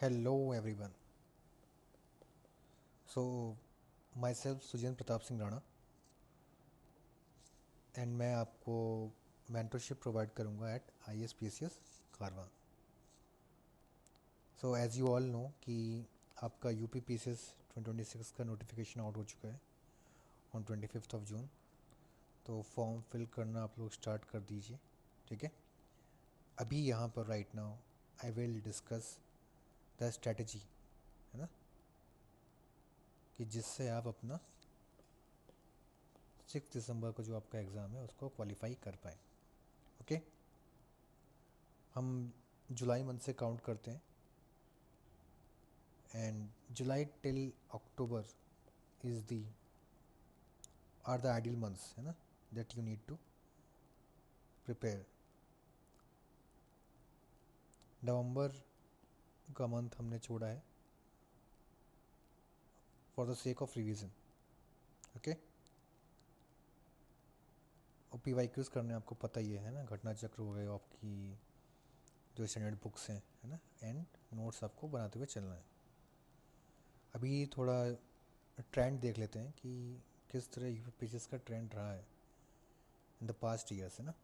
Hello everyone. So myself Sujendra Pratap Singh Rana and मैं आपको mentorship provide करूंगा at ISPCS Karwa. So as you all know कि आपका UPPCS 2026 का नोटिफिकेशन आउट हो चुका है ऑन 25 जून। तो फॉर्म फिल करना आप लोग स्टार्ट कर दीजिए, ठीक है। अभी यहाँ पर right now I will discuss the strategy, है ना, कि जिससे आप अपना 6 दिसंबर को जो आपका एग्ज़ाम है उसको क्वालिफाई कर पाए। ओके, हम जुलाई मंथ से काउंट करते हैं and July till October is the are the ideal months, है ना, that you need to prepare. नवंबर का मंथ हमने छोड़ा है for the sake of revision. Okay, और PYQs करने आपको पता ही है ना, घटना चक्र हो गए आपकी जो स्टैंडर्ड बुक्स हैं, है ना, एंड नोट्स आपको बनाते हुए चलना है। अभी थोड़ा ट्रेंड देख लेते हैं कि किस तरह UPPCS का ट्रेंड रहा है इन द पास्ट ईयर्स, है ना।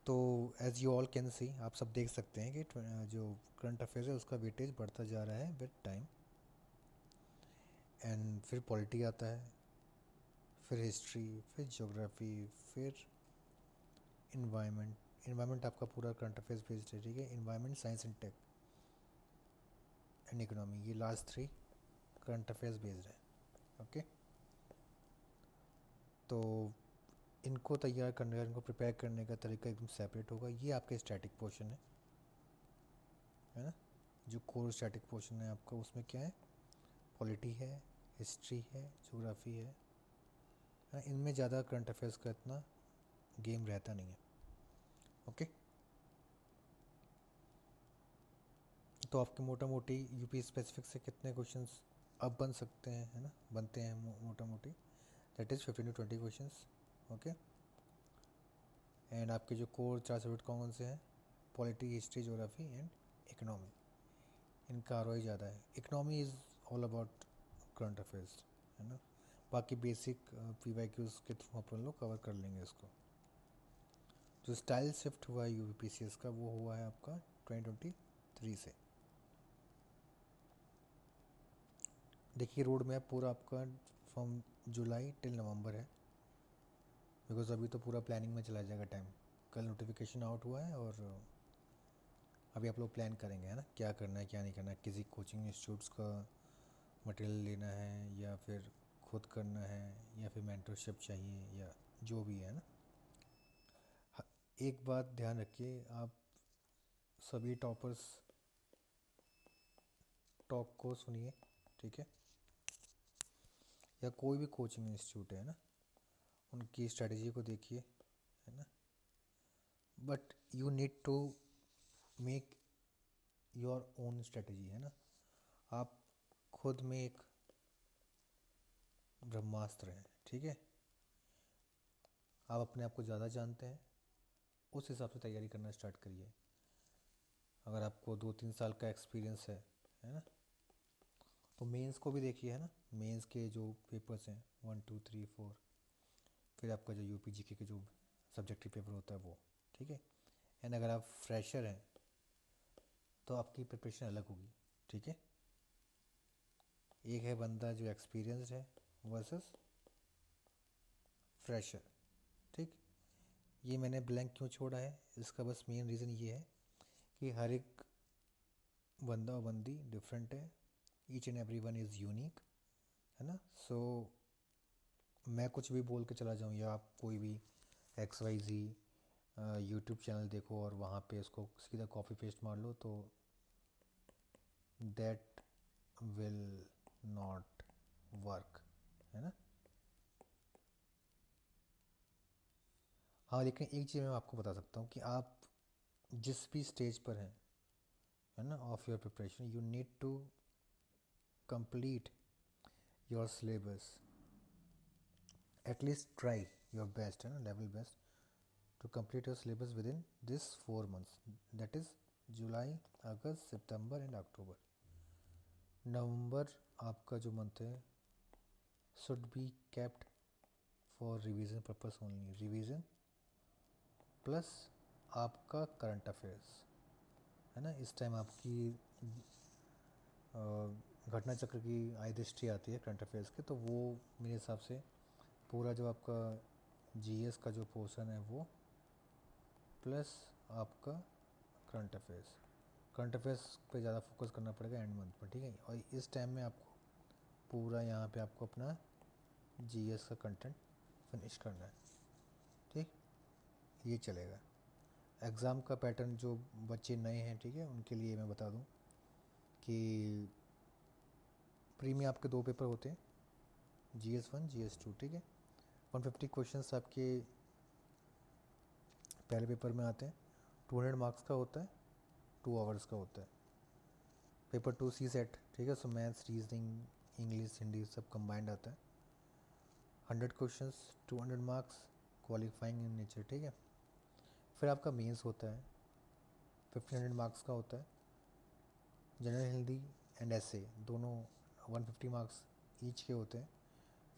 तो as you all can see, आप सब देख सकते हैं कि जो करंट अफेयर्स है उसका वेटेज बढ़ता जा रहा है विद टाइम। एंड फिर पॉलिटी आता है, फिर हिस्ट्री, फिर ज्योग्राफी, फिर इन्वायरमेंट आपका पूरा करंट अफेयर्स बेस्ड है, ठीक है। Environment, science and tech and economy, ये लास्ट 3 करंट अफेयर्स बेस्ड है। ओके, तो इनको तैयार करने का, इनको प्रिपेयर करने का तरीका एकदम सेपरेट होगा। ये आपका स्टैटिक पोर्शन है ना। जो कोर स्टैटिक पोर्शन है आपका, उसमें क्या है, पॉलिटी है, हिस्ट्री है, ज्योग्राफी है। हाँ, इनमें ज़्यादा करंट अफेयर्स का इतना गेम रहता नहीं है। ओके, तो आपके मोटा मोटी यूपी स्पेसिफिक से कितने क्वेश्चंस अब बन सकते हैं, है ना, बनते हैं मोटा मोटी, that is 15 to 20 questions. Okay, and आपके जो कोर 4 सब्जेक्ट कौन से हैं, polity, history, geography and economy, इनका ROI ज़्यादा है। Economy is all about current affairs, है ना। बाकी बेसिक PYQs के थ्रू अपन लोग कवर कर लेंगे इसको। जो स्टाइल शिफ्ट हुआ है UPPCS का, वो हुआ है आपका 2023 से। देखिए रोड मैप पूरा आपका फ्रॉम जुलाई टिल नवंबर है, बिकॉज अभी तो पूरा प्लानिंग में चला जाएगा टाइम। कल नोटिफिकेशन आउट हुआ है और अभी आप लोग प्लान करेंगे, है ना, क्या करना है क्या नहीं करना है। किसी कोचिंग इंस्टीट्यूट्स का मटेरियल लेना है या फिर खुद करना है या फिर मेंटरशिप चाहिए या जो भी है ना। एक बात ध्यान रखिए, आप सभी टॉपर्स टॉक को सुनिए, ठीक है, या कोई भी कोचिंग इंस्टीट्यूट है ना, उनकी स्ट्रेटजी को देखिए, है ना। But you need to make your own strategy, है ना। आप खुद में एक ब्रह्मास्त्र हैं, ठीक है। आप अपने आप को ज़्यादा जानते हैं, उस हिसाब से तैयारी करना स्टार्ट करिए। अगर आपको 2-3 साल का एक्सपीरियंस है ना, तो मेंस को भी देखिए, है ना। मेंस के जो पेपर्स हैं 1 2 3 4, फिर आपका जो UPGK के जो सब्जेक्टिव पेपर होता है वो, ठीक है। एंड अगर आप फ्रेशर हैं तो आपकी प्रिपरेशन अलग होगी, ठीक है। एक है बंदा जो एक्सपीरियंसड है वर्सेस फ्रेशर, ठीक। ये मैंने ब्लैंक क्यों छोड़ा है, इसका बस मेन रीज़न ये है कि हर एक बंदा और बंदी डिफरेंट है, each and every one is unique, है ना। सो मैं कुछ भी बोल के चला जाऊँ या आप कोई भी XYZ यूट्यूब चैनल देखो और वहाँ पे इसको सीधा कॉपी पेस्ट मार लो, तो दैट विल नॉट वर्क, है ना। हाँ, लेकिन एक चीज़ मैं आपको बता सकता हूँ कि आप जिस भी स्टेज पर हैं, है ना, of your preparation, you need to complete your syllabus, at least try your best, है ना, level best to complete your syllabus within this 4 months, that is July, August, September and October. नवंबर आपका जो month है should be kept for revision purpose only, revision plus आपका current affairs, है ना। इस टाइम आपकी घटना चक्र की आय दृष्टि आती है करंट अफेयर्स के, तो वो मेरे हिसाब से पूरा जो आपका जीएस का जो पोर्शन है वो प्लस आपका करंट अफेयर्स पे ज़्यादा फोकस करना पड़ेगा एंड मंथ में, ठीक है। और इस टाइम में आपको पूरा यहाँ पे आपको अपना जीएस का कंटेंट फिनिश करना है, ठीक, ये चलेगा। एग्ज़ाम का पैटर्न जो बच्चे नए हैं, ठीक है, उनके लिए मैं बता दूं कि प्री में आपके 2 पेपर होते हैं, GS1 GS2, ठीक है। 150 क्वेश्चंस आपके पहले पेपर में आते हैं, 200 मार्क्स का होता है, 2 आवर्स का होता है। पेपर 2 CSET, ठीक है, सो मैथ्स, रीजनिंग, इंग्लिश, हिंदी सब कंबाइंड आता है। 100 questions, 200 marks, qualifying in nature, ठीक है। फिर आपका मेंस होता है, 1500 मार्क्स का होता है। जनरल हिंदी एंड ऐसे दोनों 150 मार्क्स ईच के होते हैं।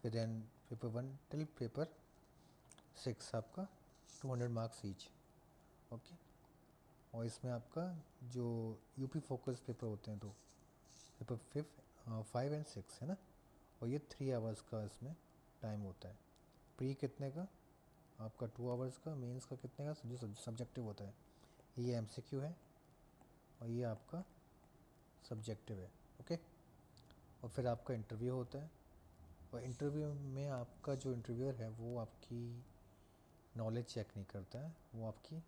फिर देन पेपर 1 टिल पेपर 6 आपका 200 मार्क्स ईच, ओके। और इसमें आपका जो यूपी फोकस पेपर होते हैं, तो पेपर 5 एंड 6, है ना। और ये 3 आवर्स का इसमें टाइम होता है। प्री कितने का आपका 2 आवर्स का, मेंस का कितने का, जो सब्जेक्टिव होता है, ये एमसीक्यू है और ये आपका सब्जेक्टिव है, ओके। और फिर आपका इंटरव्यू होता है, और इंटरव्यू में आपका जो इंटरव्यूअर है वो आपकी नॉलेज चेक नहीं करता है, वो आपकी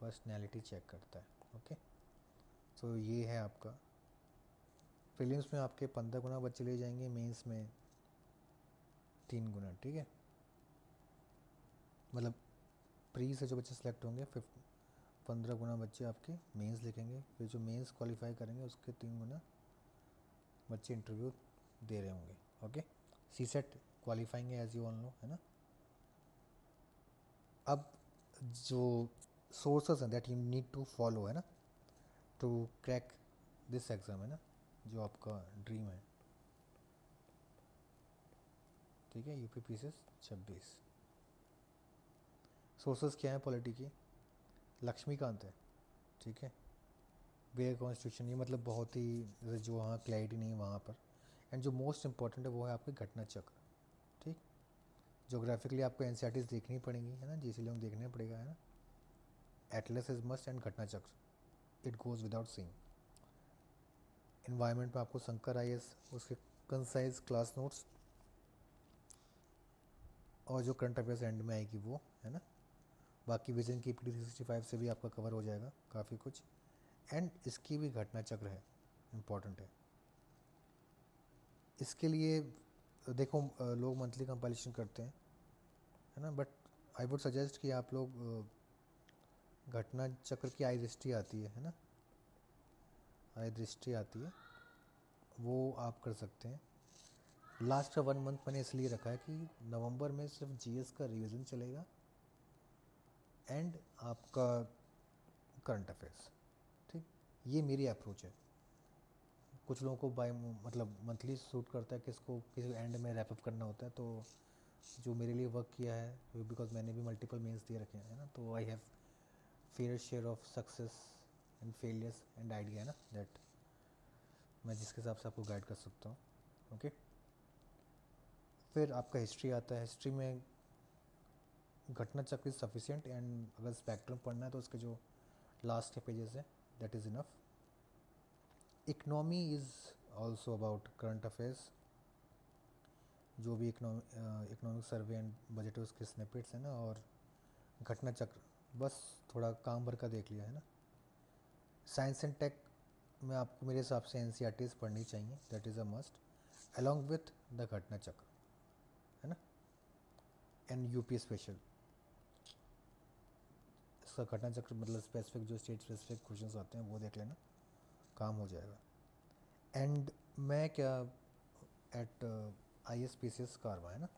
पर्सनैलिटी चेक करता है, ओके। तो ये है आपका। प्रीलिम्स में आपके 15 गुना बच्चे ले जाएंगे, मेंस में 3 गुना, ठीक है। मतलब प्री से जो बच्चे सेलेक्ट होंगे 15 गुना बच्चे आपके मेंस लिखेंगे, फिर जो मेंस क्वालिफाई करेंगे उसके 3 गुना बच्चे इंटरव्यू दे रहे होंगे, ओके। CSET क्वालिफाइंग है एज यू ऑल नो, है ना। अब जो सोर्सेस हैं that you need to follow, है ना, टू क्रैक दिस एग्ज़ाम, है ना, जो आपका ड्रीम है, ठीक है, UPPCS 26। सोर्सेस क्या है पॉलिटी की? लक्ष्मीकांत है, ठीक है। बेयर कॉन्स्टिट्यूशन, ये मतलब बहुत ही जो वहाँ क्लैरिटी नहीं है वहाँ पर। एंड जो मोस्ट इंपॉर्टेंट है वो है आपके घटना चक्र, ठीक। जोग्राफिकली आपको NCERTs देखनी पड़ेंगी, है ना, GC लोग देखना पड़ेगा, है ना। एटलस इज मस्ट एंड घटना चक्र, it goes without saying. Environment में आपको शंकर IAS, उसके कंसाइज क्लास नोट्स और जो करंट अफेयर्स एंड में आएगी वो, है ना। बाकी विजन की PD 365 से भी आपका कवर हो जाएगा काफ़ी कुछ। एंड इसकी भी घटना चक्र है, इम्पॉर्टेंट है। इसके लिए देखो लोग मंथली कंपाइलेशन करते हैं, है ना, बट आई वुड सजेस्ट कि आप लोग घटना चक्र की आय दृष्टि आती है ना, आय दृष्टि आती है, वो आप कर सकते हैं। लास्ट का 1 मंथ मैंने इसलिए रखा है कि नवंबर में सिर्फ GS का रिवीजन चलेगा एंड आपका करंट अफेयर्स, ठीक। ये मेरी अप्रोच है। कुछ लोगों को बाय मतलब मंथली सूट करता है, किसको किसी एंड में रैपअप करना होता है। तो जो मेरे लिए वर्क किया है, बिकॉज मैंने भी मल्टीपल मेंस दे रखे हैं ना, तो I have fair share of success and failures and idea, है ना, दैट मैं जिसके हिसाब से आपको गाइड कर सकता हूँ, ओके। फिर आपका हिस्ट्री आता है। हिस्ट्री में घटना चक्र इज सफिशिएंट, एंड अगर स्पेक्ट्रम पढ़ना है तो उसके जो लास्ट के पेजेस है that is enough. Economy is also about current affairs, जो भी इकोनॉमिक सर्वे एंड बजट है उसके स्निपेट्स हैं ना, और घटना चक्र बस थोड़ा काम भर का देख लिया, है ना। साइंस एंड टेक में आपको मेरे हिसाब से NCERTs पढ़नी चाहिए, that is a must, along with the घटना चक्र, है ना। एंड यूपी स्पेशल, इसका घटना चक्र मतलब स्पेसिफिक जो स्टेट स्पेसिफिक क्वेश्चंस आते हैं वो देख लेना, काम हो जाएगा। एंड मैं क्या एट ISPCS कारवा, है ना,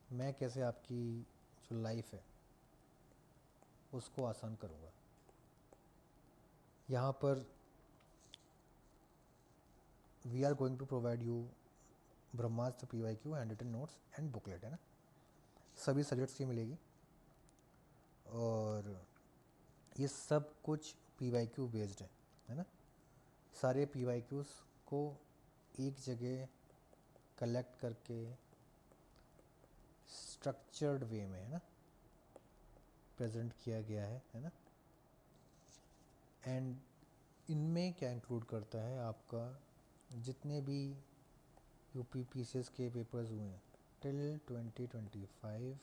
मैं कैसे आपकी जो लाइफ है उसको आसान करूँगा, यहाँ पर we are going to provide you Brahmastra PYQ, hand written notes and booklet, है ना, सभी सब्जेक्ट्स की मिलेगी। और ये सब कुछ PYQ बेस्ड है ना, सारे PYQs को एक जगह कलेक्ट करके स्ट्रक्चर्ड वे में, है ना, प्रेजेंट किया गया है ना। एंड इनमें क्या इंक्लूड करता है, आपका जितने भी UPPCS के पेपर्स हुए हैं टिल 2025,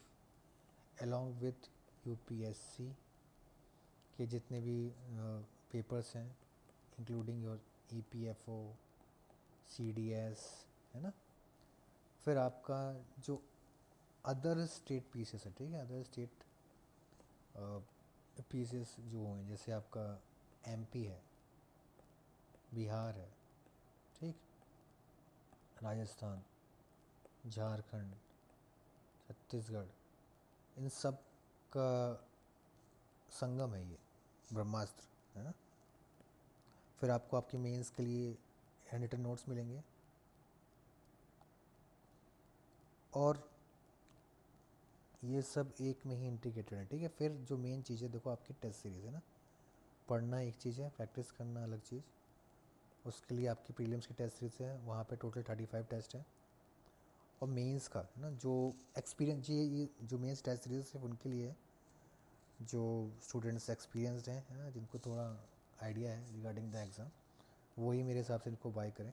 अलॉन्ग विथ UPSC के जितने भी पेपर्स हैं, इंक्लूडिंग योर EPFO, CDS, है ना। फिर आपका जो अदर स्टेट पीसेस है, ठीक है, अदर स्टेट पीसेस जो हुए, जैसे आपका MP है, बिहार है, ठीक, राजस्थान, झारखंड, छत्तीसगढ़, इन सब का संगम है ये ब्रह्मास्त्र, है ना। फिर आपको आपके मेंस के लिए हैंड रिटन नोट्स मिलेंगे। और ये सब एक में ही इंटीग्रेटेड है, ठीक है। फिर जो मेन चीज़ है, देखो आपकी टेस्ट सीरीज़ है ना, पढ़ना एक चीज़ है, प्रैक्टिस करना अलग चीज़। उसके लिए आपकी प्रीलिम्स की टेस्ट सीरीज़ है, वहाँ पे टोटल 35 टेस्ट है। और मेंस का है ना, जो एक्सपीरियंस, ये जो मेंस टेस्ट सीरीज़ सिर्फ उनके लिए है जो स्टूडेंट्स एक्सपीरियंसड हैं, है ना, जिनको थोड़ा आइडिया है रिगार्डिंग द एग्ज़ाम, वही मेरे हिसाब से इनको बाय करें,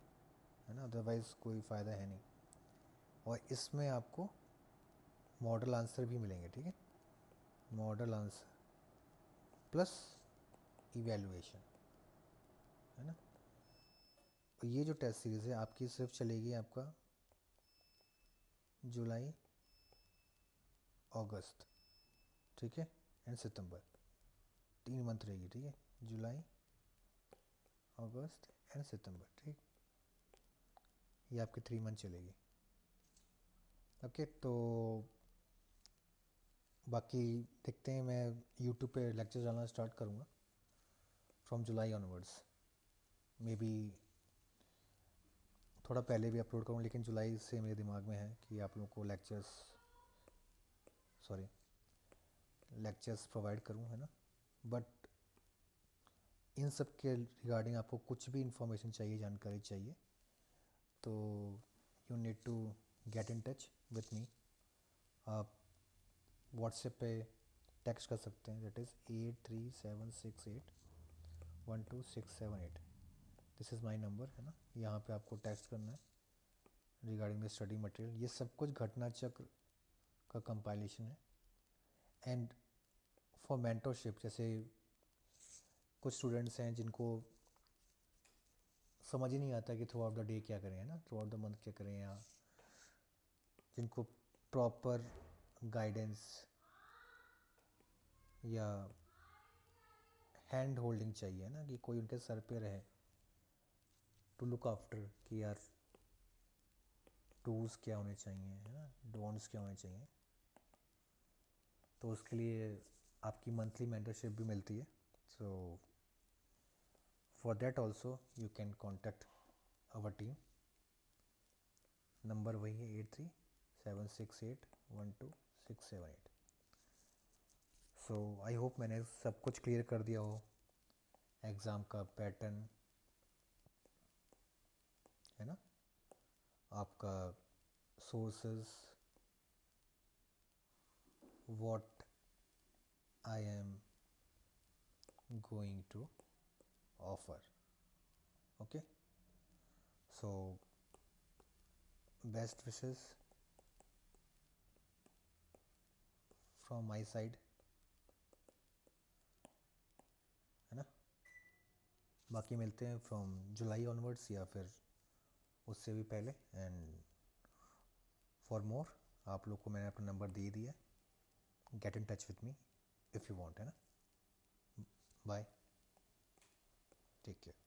है ना, अदरवाइज़ कोई फ़ायदा है नहीं। और इसमें आपको मॉडल आंसर भी मिलेंगे, ठीक है, मॉडल आंसर प्लस इवैल्यूएशन, है ना। और ये जो टेस्ट सीरीज़ है आपकी सिर्फ चलेगी आपका जुलाई, अगस्त, ठीक है, एंड सितंबर, 3 मंथ रहेगी, ठीक है, जुलाई, अगस्त एंड सितंबर, ठीक, ये आपकी 3 मंथ चलेगी। ओके, तो बाकी देखते हैं, मैं यूट्यूब पे लेक्चर डालना स्टार्ट करूँगा from July onwards, may be थोड़ा पहले भी अपलोड करूँ, लेकिन जुलाई से मेरे दिमाग में है कि आप लोगों को लेक्चर्स प्रोवाइड करूँ, है ना। बट इन सब के रिगार्डिंग आपको कुछ भी इंफॉर्मेशन चाहिए, जानकारी चाहिए, तो you need to get in touch with me. आप व्हाट्सएप पे टेक्स्ट कर सकते हैं, that is 8376812678। This is my number, है ना। यहाँ पे आपको टेक्स्ट करना है रिगार्डिंग द स्टडी मटेरियल। ये सब कुछ घटना चक्र का कंपाइलेशन है। एंड फॉर मेंटरशिप, जैसे कुछ स्टूडेंट्स हैं जिनको समझ ही नहीं आता कि थ्रू आउट द डे क्या करें, है ना, थ्रू आउट द मंथ क्या करें, या जिनको प्रॉपर गाइडेंस या हैंड होल्डिंग चाहिए, ना, कि कोई उनके सर पे रहे टू लुक आफ्टर, कि यार टूल्स क्या होने चाहिए, है ना, डोंट्स क्या होने चाहिए। तो उसके लिए आपकी मंथली मेंटरशिप भी मिलती है। So for that also you can contact our team. Number वही है 8376812678। सो आई होप मैंने सब कुछ क्लियर कर दिया हो, एग्ज़ाम का पैटर्न, है ना, आपका sources, what I am going to offer. Okay, so best wishes from my side, है ना। बाकी मिलते हैं फ्रॉम जुलाई ऑनवर्ड्स या फिर उससे भी पहले। एंड फॉर मोर, आप लोग को मैंने अपना नंबर दे दिया, get in touch with me if you want, है ना। Bye, take care.